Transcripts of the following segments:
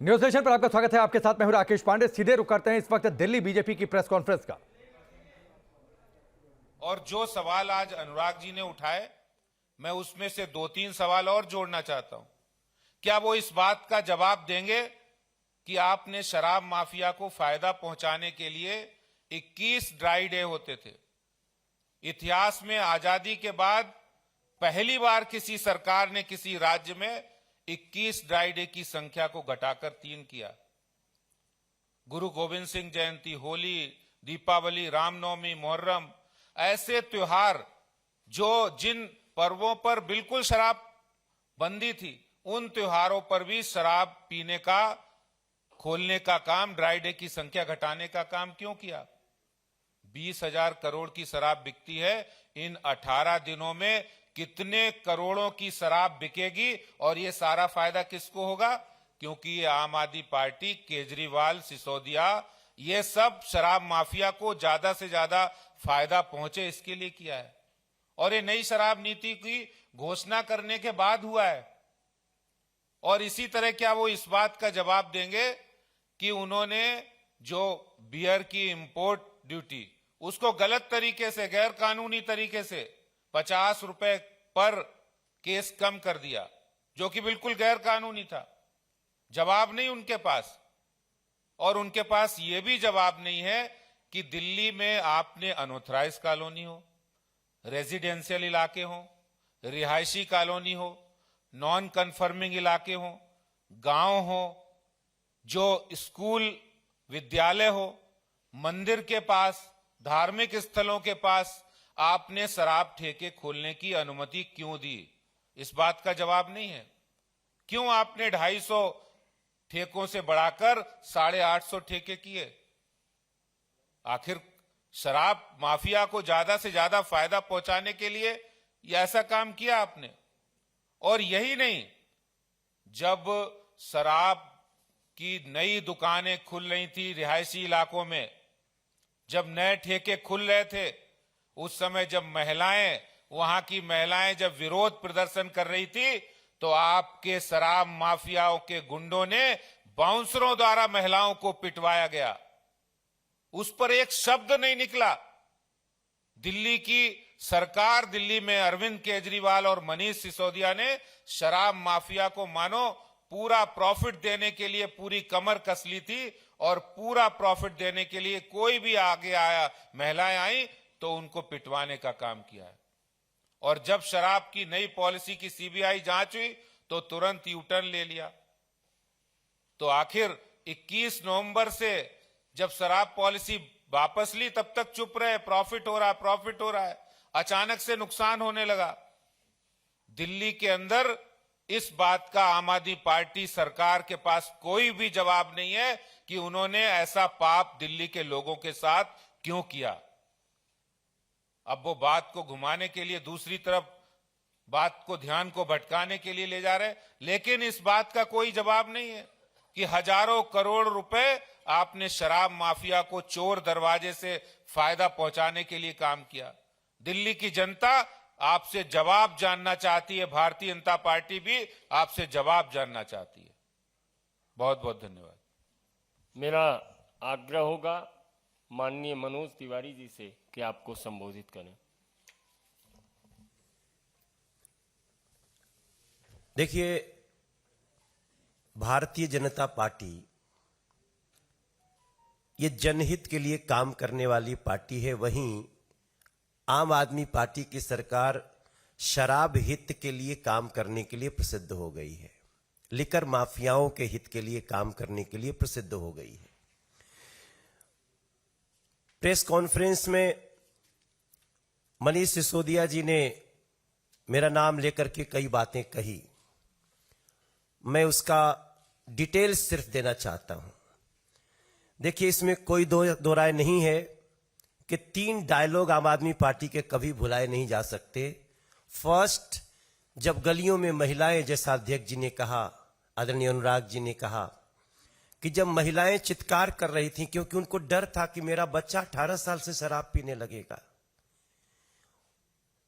News nation पर आपका स्वागत है। आपके साथ मैं हूं राकेश पांडे। सीधे रुक करते हैं इस वक्त दिल्ली बीजेपी की प्रेस कॉन्फ्रेंस का। और जो सवाल आज अनुराग जी ने उठाए, मैं उसमें से 2-3 सवाल और जोड़ना चाहता हूं। क्या वो इस बात का जवाब देंगे कि आपने शराब माफिया को फायदा पहुंचाने के लिए 21 ड्राई डे होते थे? इतिहास में आजादी के बाद पहली बार किसी सरकार ने किसी राज्य में 21 ड्राई डे की संख्या को घटाकर 3 किया। गुरु गोविंद सिंह जयंती, होली, दीपावली, रामनवमी, मुहर्रम, ऐसे त्योहार जो जिन पर्वों पर बिल्कुल शराब बंदी थी, उन त्योहारों पर भी शराब पीने का, खोलने का काम, ड्राई डे की संख्या घटाने का काम क्यों किया? 20,000 करोड़ की शराब बिकती है। इन 18 दिनों में कितने करोड़ों की शराब बिकेगी और ये सारा फायदा किसको होगा? क्योंकि ये आम आदमी पार्टी, केजरीवाल, सिसोदिया, ये सब शराब माफिया को ज्यादा से ज्यादा फायदा पहुंचे इसके लिए किया है। और ये नई शराब नीति की घोषणा करने के बाद हुआ है। और इसी तरह क्या वो इस बात का जवाब देंगे कि उन्होंने जो बियर की इंपोर्ट ड्यूटी, उसको गलत तरीके से, गैर कानूनी तरीके से 50 रुपए पर केस कम कर दिया, जो कि बिल्कुल गैर कानूनी था? जवाब नहीं उनके पास। और उनके पास यह भी जवाब नहीं है कि दिल्ली में आपने अनऑथराइज कॉलोनी हो, रेजिडेंशियल इलाके हो, रिहायशी कॉलोनी हो, नॉन कन्फर्मिंग इलाके हो, गांव हो, जो स्कूल विद्यालय हो, मंदिर के पास, धार्मिक स्थलों के पास आपने शराब ठेके खोलने की अनुमति क्यों दी? इस बात का जवाब नहीं है। क्यों आपने 250 ठेकों से बढ़ाकर 850 ठेके किए? आखिर शराब माफिया को ज्यादा से ज्यादा फायदा पहुंचाने के लिए यह ऐसा काम किया आपने। और यही नहीं, जब शराब की नई दुकानें खुल रही थी रिहायशी इलाकों में, जब नए ठेके खुल रहे थे, उस समय जब महिलाएं, वहां की महिलाएं जब विरोध प्रदर्शन कर रही थी, तो आपके शराब माफियाओं के गुंडों ने बाउंसरों द्वारा महिलाओं को पिटवाया गया। उस पर एक शब्द नहीं निकला। दिल्ली की सरकार, दिल्ली में अरविंद केजरीवाल और मनीष सिसोदिया ने शराब माफिया को मानो पूरा प्रॉफिट देने के लिए पूरी कमर कस ली थी, और पूरा प्रॉफिट देने के लिए कोई भी आगे आया, महिलाएं आई, तो उनको पिटवाने का काम किया है। और जब शराब की नई पॉलिसी की सीबीआई जांच हुई तो तुरंत यू टर्न ले लिया। तो आखिर 21 नवंबर से जब शराब पॉलिसी वापस ली, तब तक चुप रहे, प्रॉफिट हो रहा है, प्रॉफिट हो रहा है। अचानक से नुकसान होने लगा। दिल्ली के अंदर इस बात का आम आदमी पार्टी सरकार के पास कोई भी जवाब नहीं है कि उन्होंने ऐसा पाप दिल्ली के लोगों के साथ क्यों किया। अब वो बात को घुमाने के लिए, दूसरी तरफ बात को, ध्यान को भटकाने के लिए ले जा रहे हैं। लेकिन इस बात का कोई जवाब नहीं है कि हजारों करोड़ रुपए आपने शराब माफिया को चोर दरवाजे से फायदा पहुंचाने के लिए काम किया। दिल्ली की जनता आपसे जवाब जानना चाहती है, भारतीय जनता पार्टी भी आपसे जवाब जानना चाहती है। बहुत बहुत धन्यवाद। मेरा आग्रह होगा माननीय मनोज तिवारी जी से कि आपको संबोधित करें। देखिए, भारतीय जनता पार्टी ये जनहित के लिए काम करने वाली पार्टी है। वहीं आम आदमी पार्टी की सरकार शराब हित के लिए काम करने के लिए प्रसिद्ध हो गई है, लिकर माफियाओं के हित के लिए काम करने के लिए प्रसिद्ध हो गई है। प्रेस कॉन्फ्रेंस में मनीष सिसोदिया जी ने मेरा नाम लेकर के कई बातें कही। मैं उसका डिटेल्स सिर्फ देना चाहता हूं। देखिए, इसमें कोई दो राय नहीं है कि 3 डायलॉग आम आदमी पार्टी के कभी भुलाए नहीं जा सकते। फर्स्ट, जब गलियों में महिलाएं, जैसा अध्यक्ष जी ने कहा, आदरणीय अनुराग जी ने कहा कि जब महिलाएं चित्कार कर रही थीं क्योंकि उनको डर था कि मेरा बच्चा 18 साल से शराब पीने लगेगा,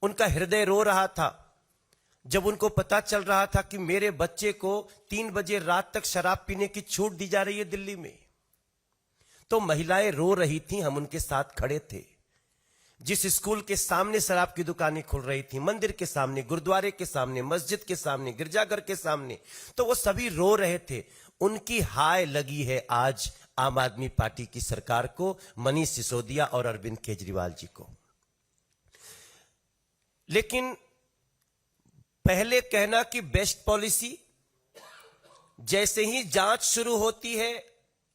उनका हृदय रो रहा था। जब उनको पता चल रहा था कि मेरे बच्चे को 3 बजे रात तक शराब पीने की छूट दी जा रही है दिल्ली में, तो महिलाएं रो रही थीं, हम उनके साथ खड़े थे। जिस स्कूल के सामने शराब की दुकानें खुल रही थी, मंदिर के सामने, गुरुद्वारे के सामने, मस्जिद के सामने, गिरजाघर के सामने, तो वो सभी रो रहे थे। उनकी हाय लगी है आज आम आदमी पार्टी की सरकार को, मनीष सिसोदिया और अरविंद केजरीवाल जी को। लेकिन पहले कहना कि बेस्ट पॉलिसी, जैसे ही जांच शुरू होती है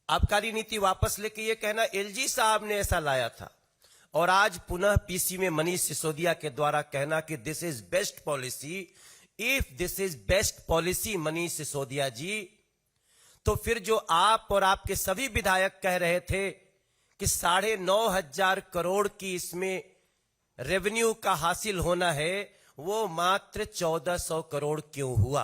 आबकारी नीति वापस लेके ये कहना एलजी साहब ने ऐसा लाया था, और आज पुनः पीसी में मनीष सिसोदिया के द्वारा कहना कि this is best policy. If this is best policy Manish Sisodia ji, तो फिर जो आप और आपके सभी विधायक कह रहे थे कि 9,500 करोड़ की इसमें रेवेन्यू का हासिल होना है, वो मात्र 1400 करोड़ क्यों हुआ?